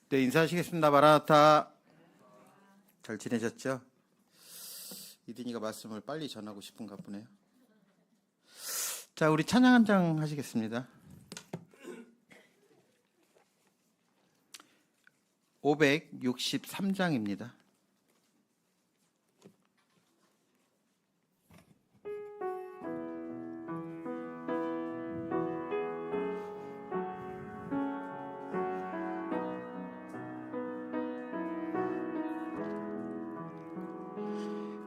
네, 인사하시겠습니다. 마라나타. 잘 지내셨죠? 이든이가 말씀을 빨리 전하고 싶은가 보네요. 자, 우리 찬양 한 장 하시겠습니다. 563장입니다.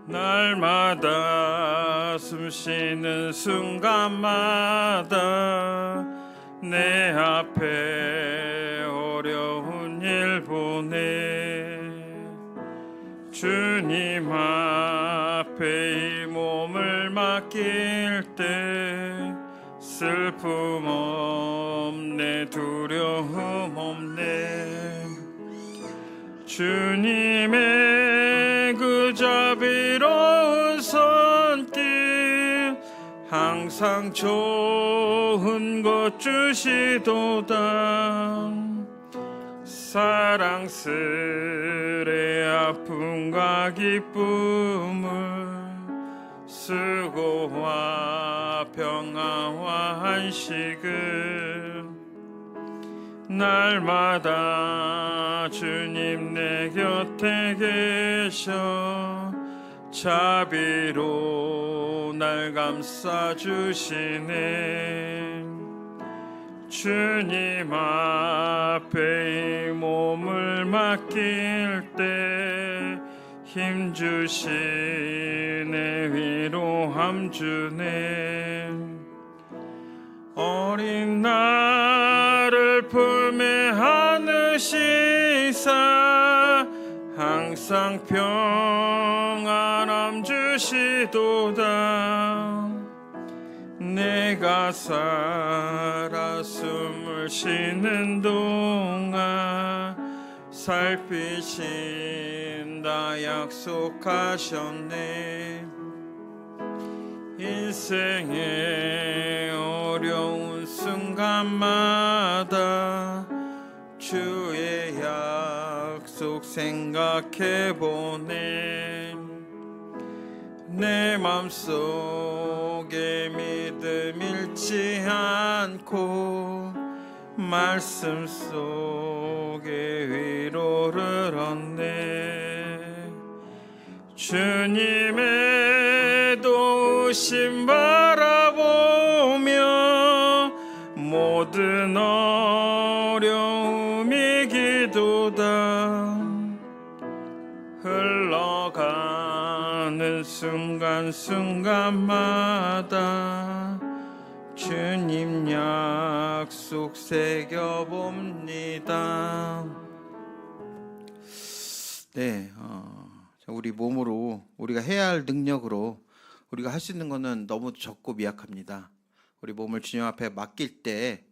날마다 숨쉬는 순간마다 내 앞에 어려운 일 보내 주님 앞에 이 몸을 맡길 때 슬픔 없네 두려움 없네 주님의 그 자비로운 손길 항상 좋은 것 주시도다 사랑스레 아픔과 기쁨을 수고와 평화와 안식을 날마다 주님 내 곁에 계셔 자비로 날 감싸주시네 주님 앞에 이 몸을 맡길 때 힘주시네 위로함 주네 어린 나를 품에 안으시사 항상 평안함 주시도다 내가 살아 숨을 쉬는 동안 살피신다 약속하셨네 인생의 어려운 순간마다 주의 약속 생각해보네 내 맘속에 믿음 잃지 않고 말씀 속에 위로를 얻네 주님의 도우심 바라보며 모든 어려움이 기도다 흘러가는 순간순간마다 주님 약속 새겨봅니다. 네, 우리 몸으로 우리가 해야 할 능력으로 우리가 할 수 있는 거는 너무 적고 미약합니다. 우리 몸을 주님 앞에 맡길 때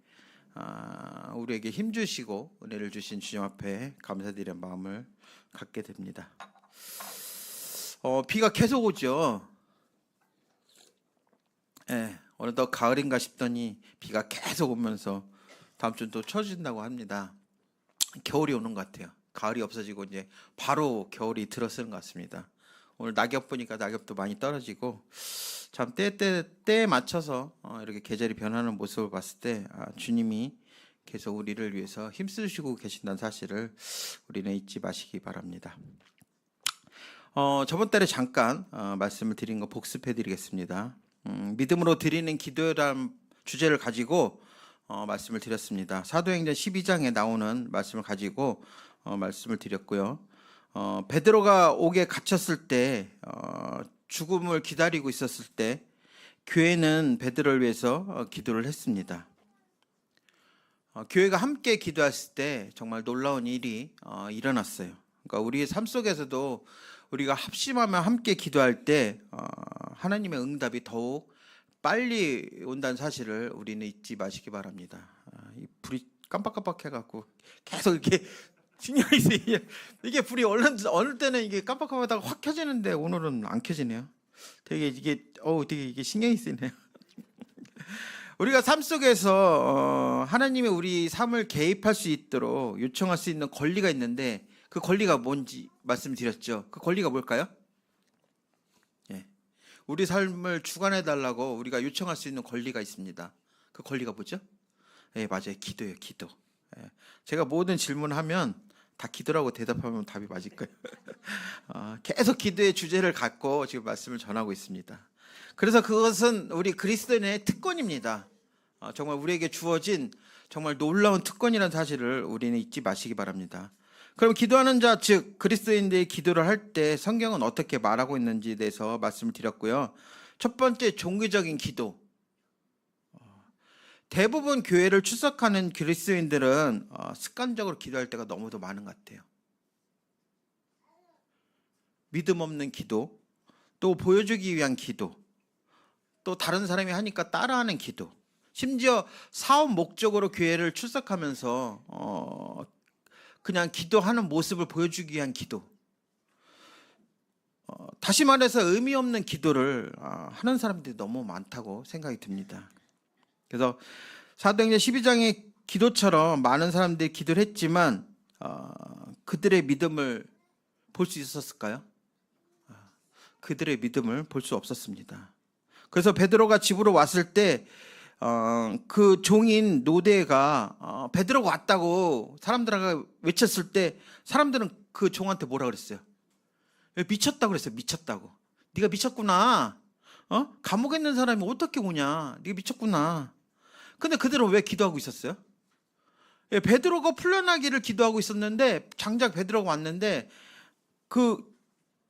우리에게 힘 주시고 은혜를 주신 주님 앞에 감사드리는 마음을 갖게 됩니다. 비가 계속 오죠. 예, 어느덧 가을인가 싶더니 비가 계속 오면서 다음 주는 또 쳐진다고 합니다. 겨울이 오는 것 같아요. 가을이 없어지고 이제 바로 겨울이 들어서는 것 같습니다. 오늘 낙엽 보니까 낙엽도 많이 떨어지고 참 때에 맞춰서 이렇게 계절이 변하는 모습을 봤을 때 주님이 계속 우리를 위해서 힘쓰시고 계신다는 사실을 우리는 잊지 마시기 바랍니다. 저번 달에 잠깐 말씀을 드린 거 복습해 드리겠습니다. 믿음으로 드리는 기도라는 주제를 가지고 말씀을 드렸습니다. 사도행전 12장에 나오는 말씀을 가지고 말씀을 드렸고요. 베드로가 옥에 갇혔을 때 죽음을 기다리고 있었을 때 교회는 베드로를 위해서 기도를 했습니다. 교회가 함께 기도했을 때 정말 놀라운 일이 일어났어요. 그러니까 우리의 삶 속에서도 우리가 합심하며 함께 기도할 때 하나님의 응답이 더욱 빨리 온다는 사실을 우리는 잊지 마시기 바랍니다. 이 불이 깜빡깜빡해갖고 계속 이렇게 신경이 쓰이죠. 이게 불이 어느 때는 이게 깜빡깜빡하다가 확 켜지는데 오늘은 안 켜지네요. 되게 이게 신경이 쓰이네요. 우리가 삶 속에서 하나님이 우리 삶을 개입할 수 있도록 요청할 수 있는 권리가 있는데 그 권리가 뭔지 말씀드렸죠. 그 권리가 뭘까요? 예. 우리 삶을 주관해 달라고 우리가 요청할 수 있는 권리가 있습니다. 그 권리가 뭐죠? 예, 맞아요. 기도예요. 기도. 예. 제가 모든 질문하면 다 기도라고 대답하면 답이 맞을 거예요. 계속 기도의 주제를 갖고 지금 말씀을 전하고 있습니다. 그래서 그것은 우리 그리스도인의 특권입니다. 정말 우리에게 주어진 정말 놀라운 특권이라는 사실을 우리는 잊지 마시기 바랍니다. 그럼 기도하는 자, 즉 그리스도인들이 기도를 할 때 성경은 어떻게 말하고 있는지에 대해서 말씀을 드렸고요. 첫 번째, 종교적인 기도. 대부분 교회를 출석하는 그리스도인들은 습관적으로 기도할 때가 너무도 많은 것 같아요. 믿음 없는 기도, 또 보여주기 위한 기도, 또 다른 사람이 하니까 따라하는 기도, 심지어 사업 목적으로 교회를 출석하면서 그냥 기도하는 모습을 보여주기 위한 기도, 다시 말해서 의미 없는 기도를 하는 사람들이 너무 많다고 생각이 듭니다. 그래서 사도행전 12장의 기도처럼 많은 사람들이 기도를 했지만 그들의 믿음을 볼 수 있었을까요? 그들의 믿음을 볼 수 없었습니다. 그래서 베드로가 집으로 왔을 때 그 종인 노대가 베드로가 왔다고 사람들하고 외쳤을 때 사람들은 그 종한테 뭐라 그랬어요? 미쳤다고 그랬어요. 미쳤다고. 네가 미쳤구나. 감옥에 있는 사람이 어떻게 오냐. 네가 미쳤구나. 근데 그들은 왜 기도하고 있었어요? 베드로가 풀려나기를 기도하고 있었는데 장작 베드로가 왔는데 그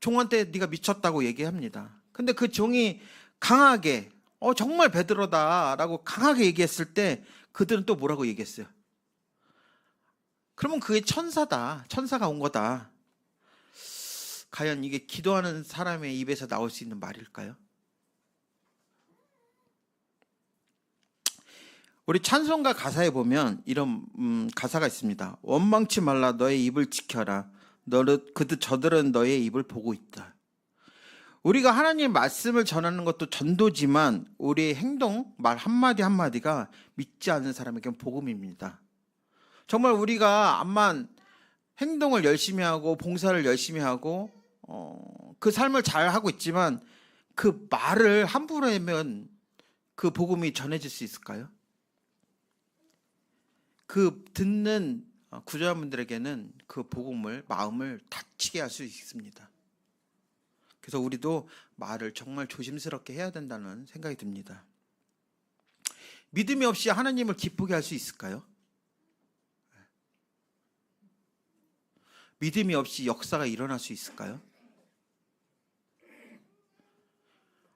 종한테 네가 미쳤다고 얘기합니다. 근데 그 종이 강하게 정말 베드로다라고 강하게 얘기했을 때 그들은 또 뭐라고 얘기했어요? 그러면 그게 천사다. 천사가 온 거다. 과연 이게 기도하는 사람의 입에서 나올 수 있는 말일까요? 우리 찬송가 가사에 보면 이런 가사가 있습니다. 원망치 말라 너의 입을 지켜라. 저들은 너의 입을 보고 있다. 우리가 하나님의 말씀을 전하는 것도 전도지만 우리의 행동, 말 한마디 한마디가 믿지 않는 사람에게는 복음입니다. 정말 우리가 암만 행동을 열심히 하고 봉사를 열심히 하고 그 삶을 잘 하고 있지만 그 말을 함부로 하면 그 복음이 전해질 수 있을까요? 그 듣는 구조자분들에게는 그 복음을 마음을 다치게 할 수 있습니다. 그래서 우리도 말을 정말 조심스럽게 해야 된다는 생각이 듭니다. 믿음이 없이 하나님을 기쁘게 할 수 있을까요? 믿음이 없이 역사가 일어날 수 있을까요?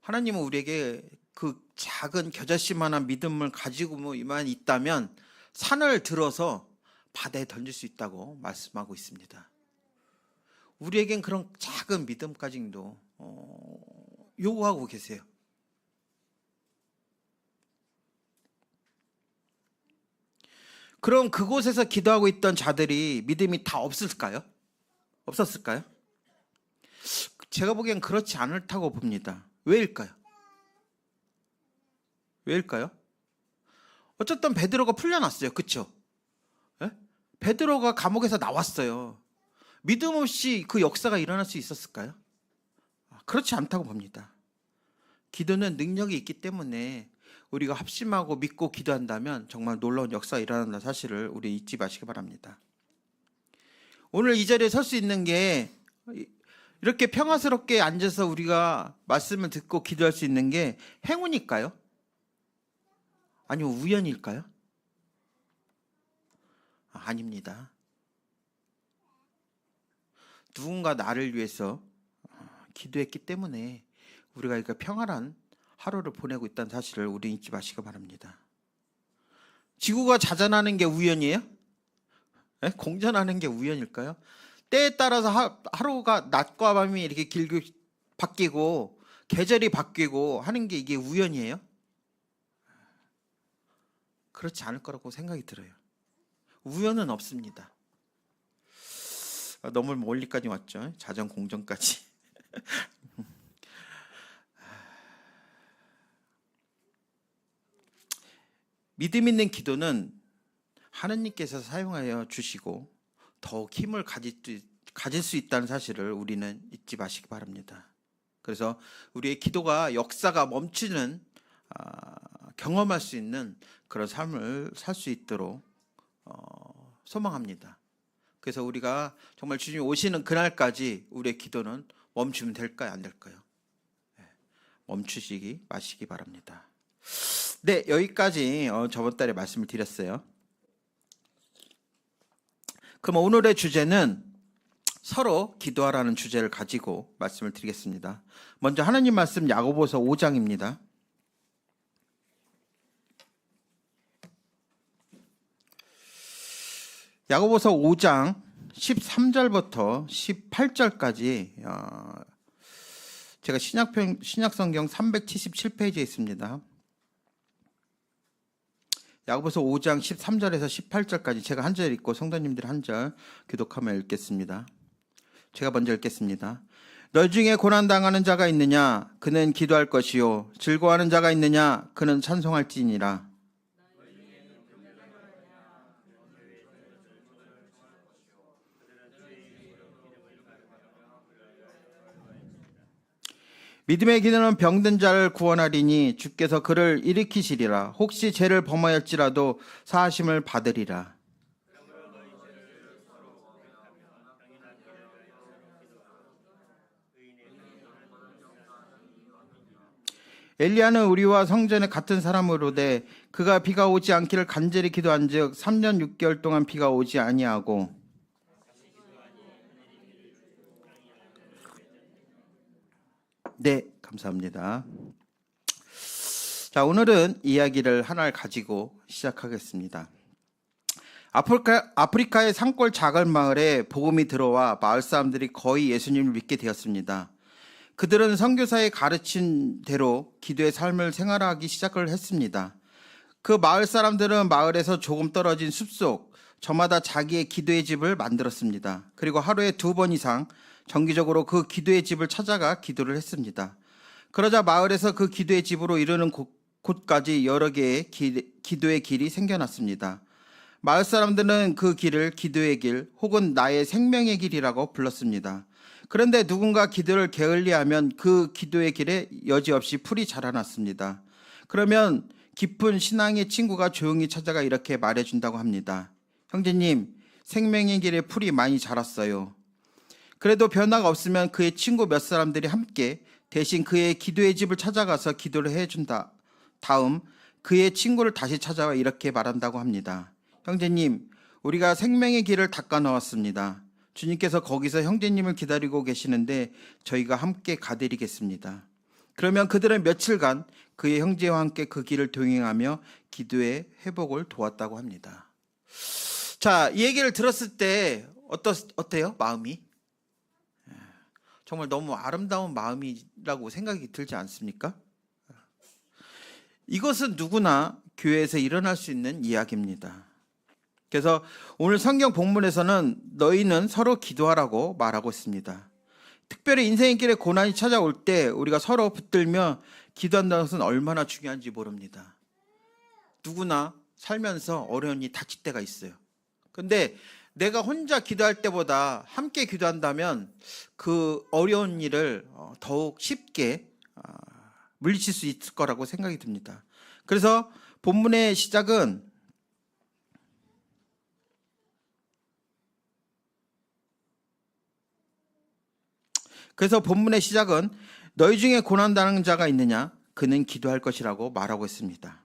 하나님은 우리에게 그 작은 겨자씨만한 믿음을 가지고만 있다면 산을 들어서 바다에 던질 수 있다고 말씀하고 있습니다. 우리에겐 그런 작은 믿음까지도 요구하고 계세요. 그럼 그곳에서 기도하고 있던 자들이 믿음이 다 없을까요? 없었을까요? 제가 보기엔 그렇지 않다고 봅니다. 왜일까요? 왜일까요? 어쨌든 베드로가 풀려났어요. 그렇죠? 베드로가 감옥에서 나왔어요. 믿음 없이 그 역사가 일어날 수 있었을까요? 그렇지 않다고 봅니다. 기도는 능력이 있기 때문에 우리가 합심하고 믿고 기도한다면 정말 놀라운 역사가 일어난다는 사실을 우리 잊지 마시기 바랍니다. 오늘 이 자리에 설 수 있는 게 이렇게 평화스럽게 앉아서 우리가 말씀을 듣고 기도할 수 있는 게 행운일까요? 아니면 우연일까요? 아닙니다. 누군가 나를 위해서 기도했기 때문에 우리가 이렇게 평안한 하루를 보내고 있다는 사실을 우리 잊지 마시기 바랍니다. 지구가 자전하는 게 우연이에요? 공전하는 게 우연일까요? 때에 따라서 하루가 낮과 밤이 이렇게 길게 바뀌고 계절이 바뀌고 하는 게 이게 우연이에요? 그렇지 않을 거라고 생각이 들어요. 우연은 없습니다. 너무 멀리까지 왔죠. 자전 공전까지. 믿음 있는 기도는 하느님께서 사용하여 주시고 더욱 힘을 가질 수 있다는 사실을 우리는 잊지 마시기 바랍니다. 그래서 우리의 기도가 역사가 멈추는 경험할 수 있는 그런 삶을 살 수 있도록 소망합니다. 그래서 우리가 정말 주님이 오시는 그날까지 우리의 기도는 멈추면 될까요? 안 될까요? 멈추시기 마시기 바랍니다. 네, 여기까지 저번 달에 말씀을 드렸어요. 그럼 오늘의 주제는 서로 기도하라는 주제를 가지고 말씀을 드리겠습니다. 먼저 하나님 말씀 야고보서 5장입니다. 야고보서 5장 13절부터 18절까지 제가 신약성경 377페이지에 있습니다. 야고보서 5장 13절에서 18절까지 제가 한 절 읽고 성도님들이 한 절 교독하며 읽겠습니다. 제가 먼저 읽겠습니다. 너 중에 고난당하는 자가 있느냐? 그는 기도할 것이요. 즐거워하는 자가 있느냐? 그는 찬송할지니라. 믿음의 기도는 병든 자를 구원하리니 주께서 그를 일으키시리라. 혹시 죄를 범하였지라도 사하심을 받으리라. 엘리야는 우리와 성전에 같은 사람으로되 그가 비가 오지 않기를 간절히 기도한즉 3년 6개월 동안 비가 오지 아니하고 네, 감사합니다. 자, 오늘은 이야기를 하나를 가지고 시작하겠습니다. 아프리카의 산골 작은 마을에 복음이 들어와 마을 사람들이 거의 예수님을 믿게 되었습니다. 그들은 선교사의 가르친 대로 기도의 삶을 생활하기 시작을 했습니다. 그 마을 사람들은 마을에서 조금 떨어진 숲속, 저마다 자기의 기도의 집을 만들었습니다. 그리고 하루에 2번 이상 정기적으로 그 기도의 집을 찾아가 기도를 했습니다. 그러자 마을에서 그 기도의 집으로 이르는 곳까지 여러 개의 기도의 길이 생겨났습니다. 마을 사람들은 그 길을 기도의 길 혹은 나의 생명의 길이라고 불렀습니다. 그런데 누군가 기도를 게을리하면 그 기도의 길에 여지없이 풀이 자라났습니다. 그러면 깊은 신앙의 친구가 조용히 찾아가 이렇게 말해준다고 합니다. 형제님, 생명의 길에 풀이 많이 자랐어요. 그래도 변화가 없으면 그의 친구 몇 사람들이 함께 대신 그의 기도의 집을 찾아가서 기도를 해준다. 다음 그의 친구를 다시 찾아와 이렇게 말한다고 합니다. 형제님, 우리가 생명의 길을 닦아 놓았습니다. 주님께서 거기서 형제님을 기다리고 계시는데 저희가 함께 가드리겠습니다. 그러면 그들은 며칠간 그의 형제와 함께 그 길을 동행하며 기도의 회복을 도왔다고 합니다. 자, 이 얘기를 들었을 때 어때요? 마음이? 정말 너무 아름다운 마음이라고 생각이 들지 않습니까? 이것은 누구나 교회에서 일어날 수 있는 이야기입니다. 그래서 오늘 성경 본문에서는 너희는 서로 기도하라고 말하고 있습니다. 특별히 인생의 길에 고난이 찾아올 때 우리가 서로 붙들며 기도한다는 것은 얼마나 중요한지 모릅니다. 누구나 살면서 어려운 일이 닥칠 때가 있어요. 그런데 내가 혼자 기도할 때보다 함께 기도한다면 그 어려운 일을 더욱 쉽게 물리칠 수 있을 거라고 생각이 듭니다. 그래서 본문의 시작은 너희 중에 고난당하는 자가 있느냐? 그는 기도할 것이라고 말하고 있습니다.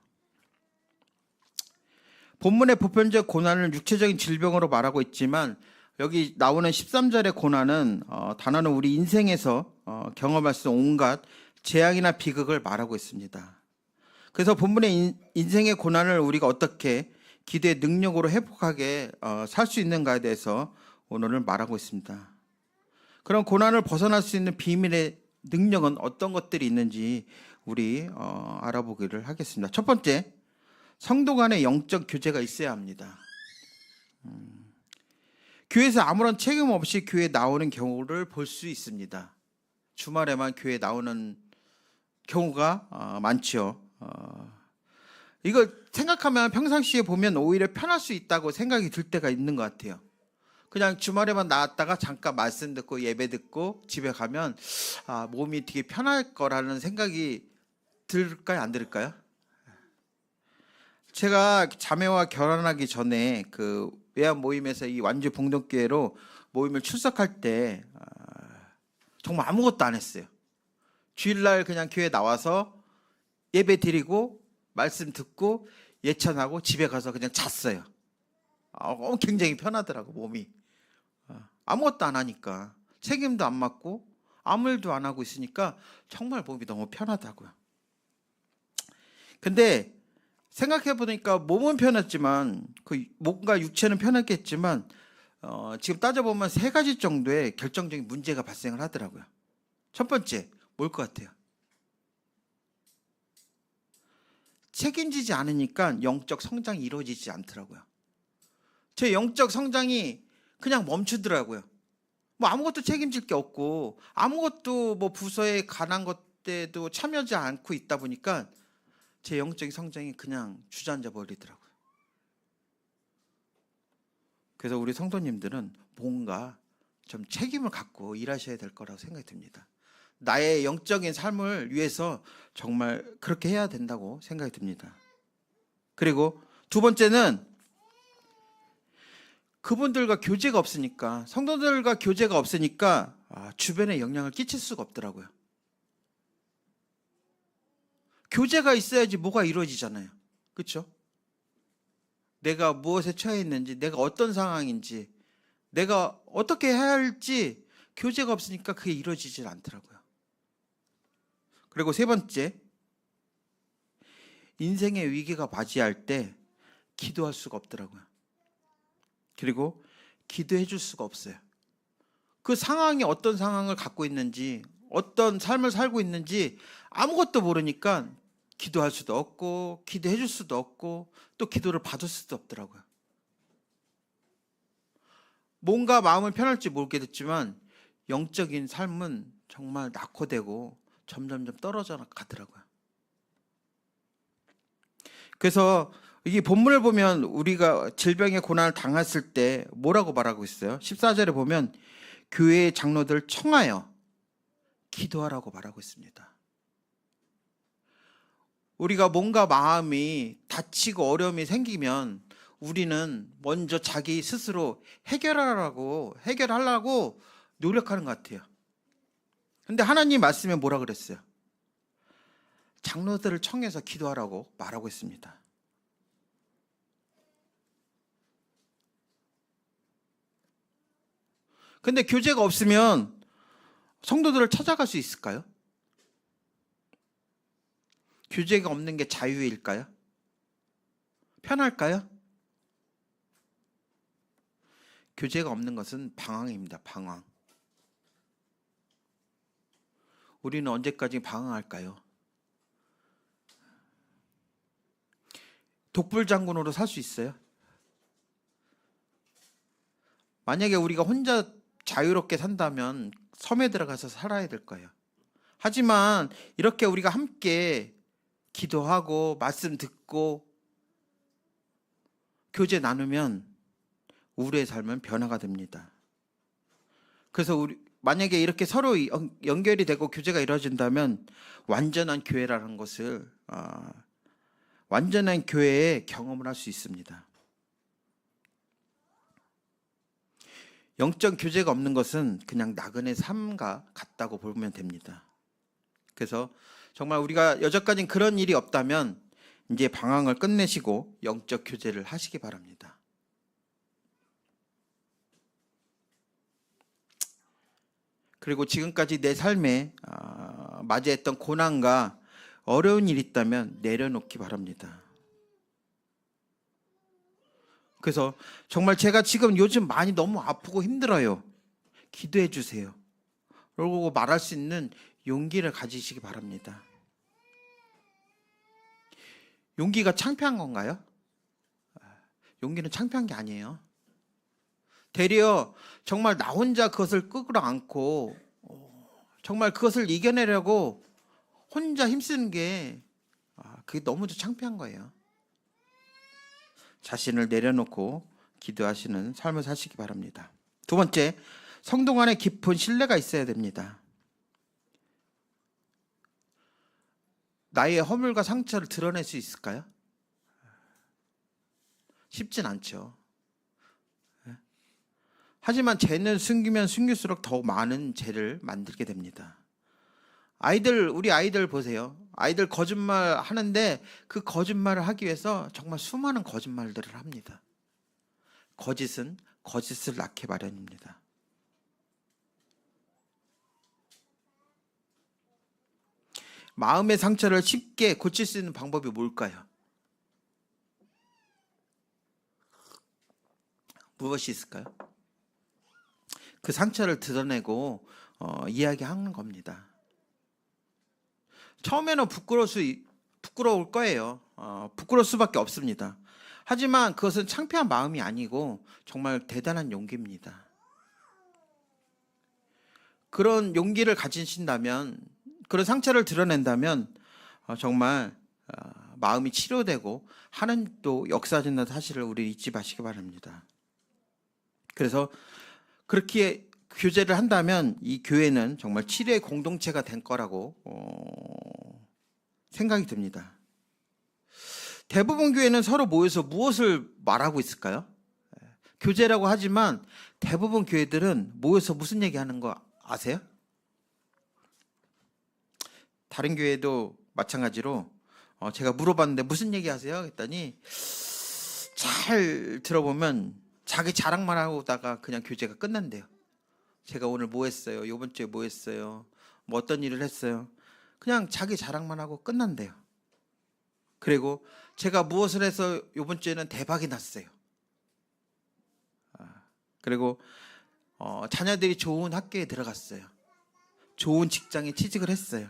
본문의 보편적 고난을 육체적인 질병으로 말하고 있지만 여기 나오는 13절의 고난은 단어는 우리 인생에서 경험할 수 있는 온갖 재앙이나 비극을 말하고 있습니다. 그래서 본문의 인생의 고난을 우리가 어떻게 기도의 능력으로 회복하게 살 수 있는가에 대해서 오늘은 말하고 있습니다. 그럼 고난을 벗어날 수 있는 비밀의 능력은 어떤 것들이 있는지 우리 알아보기를 하겠습니다. 첫 번째, 성도 간의 영적 교제가 있어야 합니다. 교회에서 아무런 책임 없이 교회에 나오는 경우를 볼 수 있습니다. 주말에만 교회에 나오는 경우가 많죠. 이걸 생각하면 평상시에 보면 오히려 편할 수 있다고 생각이 들 때가 있는 것 같아요. 그냥 주말에만 나왔다가 잠깐 말씀 듣고 예배 듣고 집에 가면 몸이 되게 편할 거라는 생각이 들까요, 안 들까요? 제가 자매와 결혼하기 전에 그 외환 모임에서 이 완주 봉동교회로 모임을 출석할 때 정말 아무것도 안 했어요. 주일날 그냥 교회 나와서 예배 드리고 말씀 듣고 예찬하고 집에 가서 그냥 잤어요. 굉장히 편하더라고 몸이. 아무것도 안 하니까, 책임도 안 맡고 아무 일도 안 하고 있으니까 정말 몸이 너무 편하다고요. 근데 생각해 보니까 몸은 편했지만 그 몸과 육체는 편했겠지만 지금 따져보면 세 가지 정도의 결정적인 문제가 발생을 하더라고요. 첫 번째, 뭘 것 같아요? 책임지지 않으니까 영적 성장이 이루어지지 않더라고요. 제 영적 성장이 그냥 멈추더라고요. 뭐 아무것도 책임질 게 없고 아무것도 뭐 부서에 관한 것들도 참여하지 않고 있다 보니까 제 영적인 성장이 그냥 주저앉아 버리더라고요. 그래서 우리 성도님들은 뭔가 좀 책임을 갖고 일하셔야 될 거라고 생각이 듭니다. 나의 영적인 삶을 위해서 정말 그렇게 해야 된다고 생각이 듭니다. 그리고 두 번째는 그분들과 교제가 없으니까, 성도들과 교제가 없으니까 주변에 영향을 끼칠 수가 없더라고요. 교제가 있어야지 뭐가 이루어지잖아요. 그렇죠? 내가 무엇에 처해 있는지, 내가 어떤 상황인지, 내가 어떻게 해야 할지 교제가 없으니까 그게 이루어지질 않더라고요. 그리고 세 번째, 인생의 위기가 맞이할 때 기도할 수가 없더라고요. 그리고 기도해 줄 수가 없어요. 그 상황이 어떤 상황을 갖고 있는지, 어떤 삶을 살고 있는지 아무것도 모르니까 기도할 수도 없고 기도해 줄 수도 없고 또 기도를 받을 수도 없더라고요. 뭔가 마음은 편할지 모르겠지만 영적인 삶은 정말 낙후되고 점점점 떨어져 가더라고요. 그래서 이 본문을 보면 우리가 질병의 고난을 당했을 때 뭐라고 말하고 있어요? 14절에 보면 교회의 장로들 청하여 기도하라고 말하고 있습니다. 우리가 뭔가 마음이 다치고 어려움이 생기면 우리는 먼저 자기 스스로 해결하려고 노력하는 것 같아요. 근데 하나님 말씀에 뭐라 그랬어요? 장로들을 청해서 기도하라고 말하고 있습니다. 근데 교제가 없으면 성도들을 찾아갈 수 있을까요? 교제가 없는 게 자유일까요? 편할까요? 교제가 없는 것은 방황입니다. 방황. 우리는 언제까지 방황할까요? 독불장군으로 살 수 있어요? 만약에 우리가 혼자 자유롭게 산다면 섬에 들어가서 살아야 될 거예요. 하지만 이렇게 우리가 함께 기도하고 말씀 듣고 교제 나누면 우리의 삶은 변화가 됩니다. 그래서 만약에 이렇게 서로 연결이 되고 교제가 이루어진다면 완전한 교회라는 것을 완전한 교회의 경험을 할 수 있습니다. 영적 교제가 없는 것은 그냥 나그네 삶과 같다고 보면 됩니다. 그래서 정말 우리가 여태까지 그런 일이 없다면 이제 방황을 끝내시고 영적 교제를 하시기 바랍니다. 그리고 지금까지 내 삶에 맞이했던 고난과 어려운 일이 있다면 내려놓기 바랍니다. 그래서 정말 제가 지금 요즘 많이 너무 아프고 힘들어요. 기도해 주세요. 그러고 말할 수 있는 용기를 가지시기 바랍니다. 용기가 창피한 건가요? 용기는 창피한 게 아니에요. 되려 정말 나 혼자 그것을 끌어 안고 정말 그것을 이겨내려고 혼자 힘쓰는 게 그게 너무도 창피한 거예요. 자신을 내려놓고 기도하시는 삶을 사시기 바랍니다. 두 번째, 성도 간에 깊은 신뢰가 있어야 됩니다. 나의 허물과 상처를 드러낼 수 있을까요? 쉽진 않죠. 하지만 죄는 숨기면 숨길수록 더 많은 죄를 만들게 됩니다. 우리 아이들 보세요. 아이들 거짓말 하는데 그 거짓말을 하기 위해서 정말 수많은 거짓말들을 합니다. 거짓은 거짓을 낳게 마련입니다. 마음의 상처를 쉽게 고칠 수 있는 방법이 뭘까요? 무엇이 있을까요? 그 상처를 드러내고 이야기하는 겁니다. 처음에는 부끄러울 거예요. 부끄러울 수밖에 없습니다. 하지만 그것은 창피한 마음이 아니고 정말 대단한 용기입니다. 그런 용기를 가지신다면, 그런 상처를 드러낸다면 정말 마음이 치료되고 하나님도 역사하시는 사실을 우리 잊지 마시기 바랍니다. 그래서 그렇게 교제를 한다면 이 교회는 정말 치료의 공동체가 된 거라고 생각이 듭니다. 대부분 교회는 서로 모여서 무엇을 말하고 있을까요? 교제라고 하지만 대부분 교회들은 모여서 무슨 얘기하는 거 아세요? 다른 교회도 마찬가지로 제가 물어봤는데 무슨 얘기하세요? 했더니 잘 들어보면 자기 자랑만 하고다가 그냥 교제가 끝난대요. 제가 오늘 뭐 했어요? 이번 주에 뭐 했어요? 뭐 어떤 일을 했어요? 그냥 자기 자랑만 하고 끝난대요. 그리고 제가 무엇을 해서 이번 주에는 대박이 났어요. 그리고 자녀들이 좋은 학교에 들어갔어요. 좋은 직장에 취직을 했어요.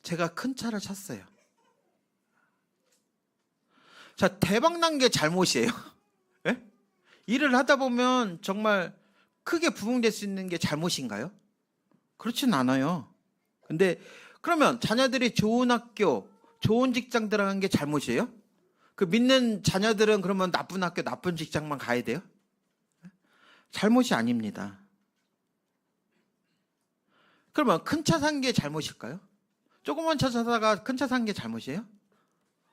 제가 큰 차를 샀어요. 자, 대박 난 게 잘못이에요? 네? 일을 하다 보면 정말 크게 부흥될 수 있는 게 잘못인가요? 그렇진 않아요. 근데 그러면 자녀들이 좋은 학교, 좋은 직장 들어간 게 잘못이에요? 그 믿는 자녀들은 그러면 나쁜 학교, 나쁜 직장만 가야 돼요? 잘못이 아닙니다. 그러면 큰 차 산 게 잘못일까요? 조그만 차 사다가 큰 차 산 게 잘못이에요?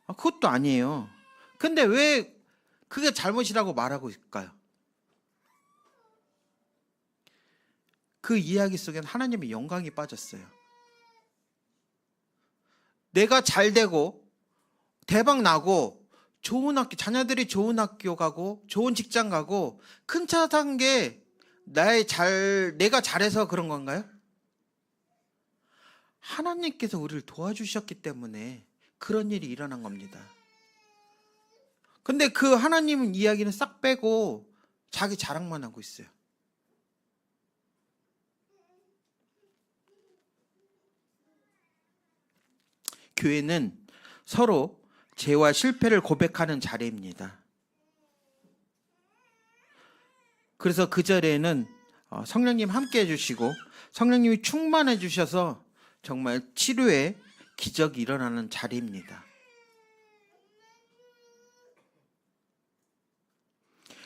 그것도 아니에요. 근데 왜 그게 잘못이라고 말하고 있을까요? 그 이야기 속엔 하나님의 영광이 빠졌어요. 내가 잘 되고 대박 나고 좋은 학교, 자녀들이 좋은 학교 가고 좋은 직장 가고 큰 차 산 게 내가 잘해서 그런 건가요? 하나님께서 우리를 도와주셨기 때문에 그런 일이 일어난 겁니다. 근데 그 하나님은 이야기는 싹 빼고 자기 자랑만 하고 있어요. 교회는 서로 죄와 실패를 고백하는 자리입니다. 그래서 그 자리에는 성령님 함께 해주시고 성령님이 충만해 주셔서 정말 치료의 기적이 일어나는 자리입니다.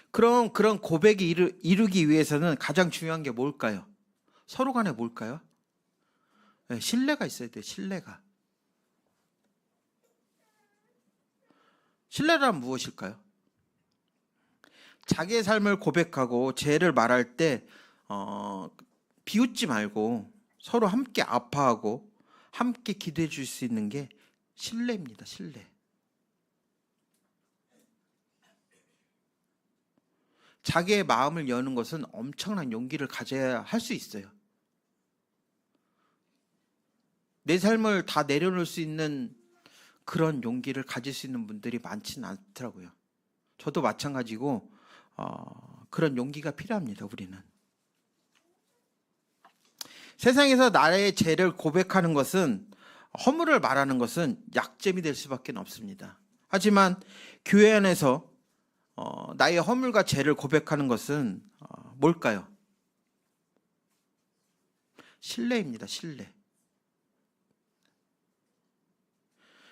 그럼 그런 고백이 이루기 위해서는 가장 중요한 게 뭘까요? 서로 간에 뭘까요? 네, 신뢰가 있어야 돼요. 신뢰가. 신뢰란 무엇일까요? 자기의 삶을 고백하고 죄를 말할 때 비웃지 말고 서로 함께 아파하고 함께 기도해 줄 수 있는 게 신뢰입니다. 신뢰. 자기의 마음을 여는 것은 엄청난 용기를 가져야 할 수 있어요. 내 삶을 다 내려놓을 수 있는 그런 용기를 가질 수 있는 분들이 많지는 않더라고요. 저도 마찬가지고 그런 용기가 필요합니다. 우리는. 세상에서 나의 죄를 고백하는 것은, 허물을 말하는 것은 약점이 될 수밖에 없습니다. 하지만 교회 안에서 나의 허물과 죄를 고백하는 것은 뭘까요? 신뢰입니다. 신뢰.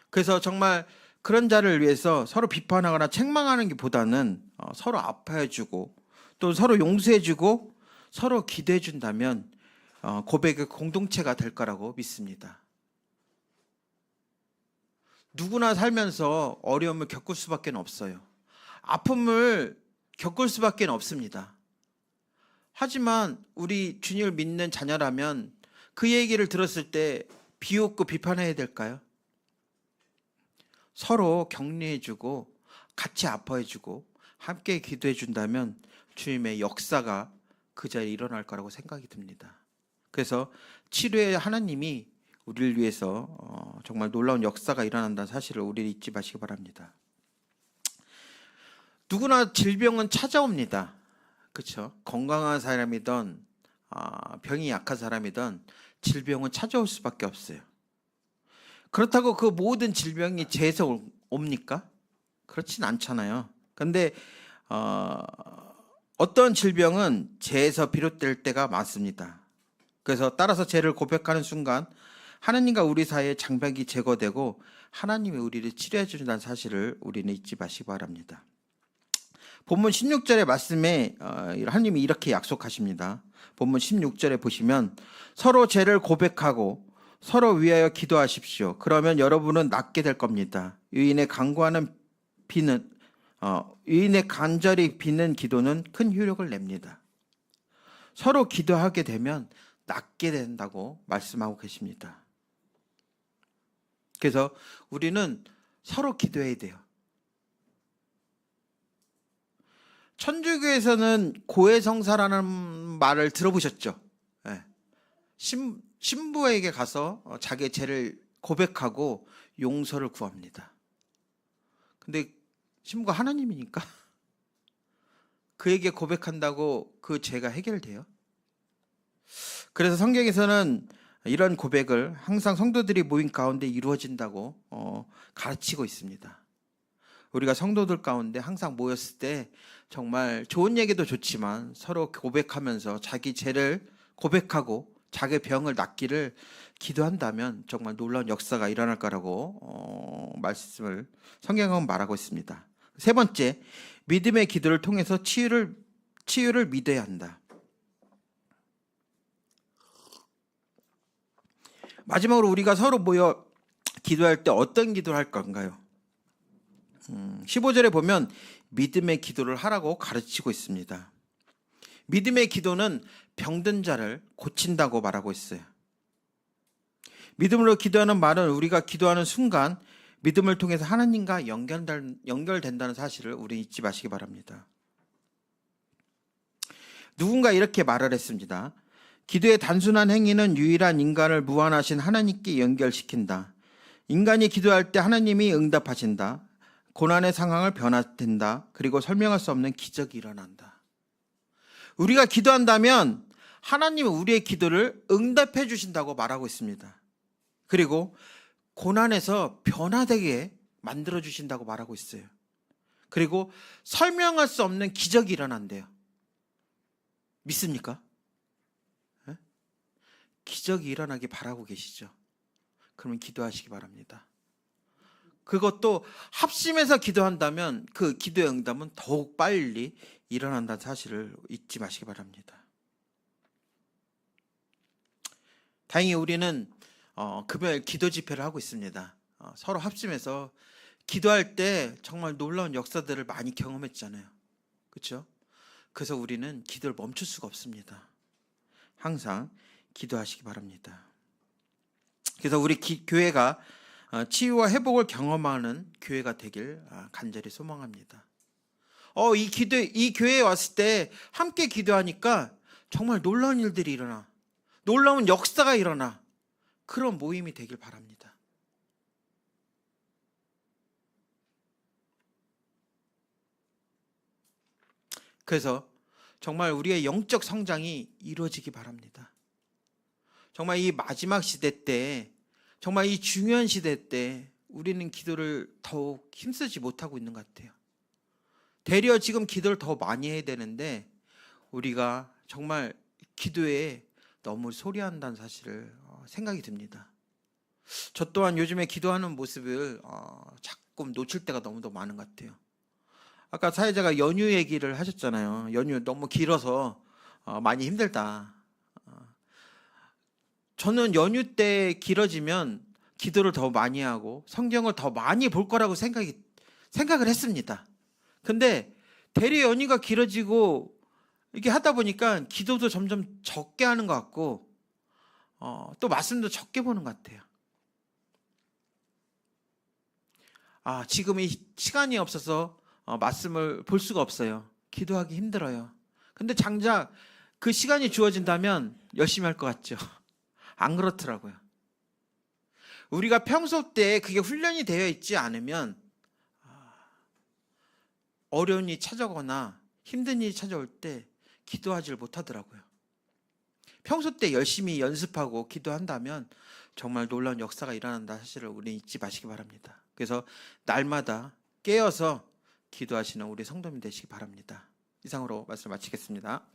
그래서 정말 그런 자를 위해서 서로 비판하거나 책망하는 것보다는 서로 아파해주고 또 서로 용서해주고 서로 기도해준다면 고백의 공동체가 될 거라고 믿습니다. 누구나 살면서 어려움을 겪을 수밖에 없어요. 아픔을 겪을 수밖에 없습니다. 하지만 우리 주님을 믿는 자녀라면 그 얘기를 들었을 때 비웃고 비판해야 될까요? 서로 격려해주고 같이 아파해주고 함께 기도해준다면 주님의 역사가 그 자리에 일어날 거라고 생각이 듭니다. 그래서 치료의 하나님이 우리를 위해서 정말 놀라운 역사가 일어난다는 사실을 우리 잊지 마시기 바랍니다. 누구나 질병은 찾아옵니다. 그렇죠? 건강한 사람이든 병이 약한 사람이든 질병은 찾아올 수밖에 없어요. 그렇다고 그 모든 질병이 죄에서 옵니까? 그렇진 않잖아요. 그런데 어떤 질병은 죄에서 비롯될 때가 많습니다. 그래서 따라서 죄를 고백하는 순간 하나님과 우리 사이의 장벽이 제거되고 하나님이 우리를 치료해 주신다는 사실을 우리는 잊지 마시기 바랍니다. 본문 16절의 말씀에 하나님이 이렇게 약속하십니다. 본문 16절에 보시면 서로 죄를 고백하고 서로 위하여 기도하십시오. 그러면 여러분은 낫게 될 겁니다. 유인의 간절히 비는 기도는 큰 효력을 냅니다. 서로 기도하게 되면 낫게 된다고 말씀하고 계십니다. 그래서 우리는 서로 기도해야 돼요. 천주교에서는 고해성사라는 말을 들어보셨죠? 네. 신부에게 가서 자기의 죄를 고백하고 용서를 구합니다. 근데 신부가 하나님이니까 그에게 고백한다고 그 죄가 해결돼요? 그래서 성경에서는 이런 고백을 항상 성도들이 모인 가운데 이루어진다고 가르치고 있습니다. 우리가 성도들 가운데 항상 모였을 때 정말 좋은 얘기도 좋지만 서로 고백하면서 자기 죄를 고백하고 자기 병을 낫기를 기도한다면 정말 놀라운 역사가 일어날 거라고 말씀을 성경은 말하고 있습니다. 세 번째, 믿음의 기도를 통해서 치유를 믿어야 한다. 마지막으로 우리가 서로 모여 기도할 때 어떤 기도를 할 건가요? 15절에 보면 믿음의 기도를 하라고 가르치고 있습니다. 믿음의 기도는 병든 자를 고친다고 말하고 있어요. 믿음으로 기도하는 말은 우리가 기도하는 순간 믿음을 통해서 하나님과 연결된다는 사실을 우리 잊지 마시기 바랍니다. 누군가 이렇게 말을 했습니다. 기도의 단순한 행위는 유일한 인간을 무한하신 하나님께 연결시킨다. 인간이 기도할 때 하나님이 응답하신다. 고난의 상황을 변화된다. 그리고 설명할 수 없는 기적이 일어난다. 우리가 기도한다면 하나님은 우리의 기도를 응답해 주신다고 말하고 있습니다. 그리고 고난에서 변화되게 만들어 주신다고 말하고 있어요. 그리고 설명할 수 없는 기적이 일어난대요. 믿습니까? 네? 기적이 일어나기 바라고 계시죠? 그러면 기도하시기 바랍니다. 그것도 합심해서 기도한다면 그 기도의 응답은 더욱 빨리 일어난다는 사실을 잊지 마시기 바랍니다. 다행히 우리는 금요일 기도 집회를 하고 있습니다. 서로 합심해서 기도할 때 정말 놀라운 역사들을 많이 경험했잖아요. 그렇죠? 그래서 우리는 기도를 멈출 수가 없습니다. 항상 기도하시기 바랍니다. 그래서 우리 교회가 치유와 회복을 경험하는 교회가 되길 간절히 소망합니다. 이 교회에 왔을 때 함께 기도하니까 정말 놀라운 일들이 일어나, 놀라운 역사가 일어나, 그런 모임이 되길 바랍니다. 그래서 정말 우리의 영적 성장이 이루어지기 바랍니다. 정말 이 마지막 시대 때, 정말 이 중요한 시대 때 우리는 기도를 더욱 힘쓰지 못하고 있는 것 같아요. 되려 지금 기도를 더 많이 해야 되는데 우리가 정말 기도에 너무 소리한다는 사실을 생각이 듭니다. 저 또한 요즘에 기도하는 모습을 가끔 놓칠 때가 너무도 많은 것 같아요. 아까 사회자가 연휴 얘기를 하셨잖아요. 연휴 너무 길어서 많이 힘들다. 저는 연휴 때 길어지면 기도를 더 많이 하고 성경을 더 많이 볼 거라고 생각을 했습니다. 근데 대리 연휴가 길어지고 이렇게 하다 보니까 기도도 점점 적게 하는 것 같고 또 말씀도 적게 보는 것 같아요. 지금 이 시간이 없어서 말씀을 볼 수가 없어요. 기도하기 힘들어요. 근데 장작 그 시간이 주어진다면 열심히 할 것 같죠. 안 그렇더라고요. 우리가 평소 때 그게 훈련이 되어 있지 않으면 어려운 일이 찾아오거나 힘든 일이 찾아올 때 기도하지를 못하더라고요. 평소 때 열심히 연습하고 기도한다면 정말 놀라운 역사가 일어난다 사실을 우리 잊지 마시기 바랍니다. 그래서 날마다 깨어서 기도하시는 우리 성도님 되시기 바랍니다. 이상으로 말씀 마치겠습니다.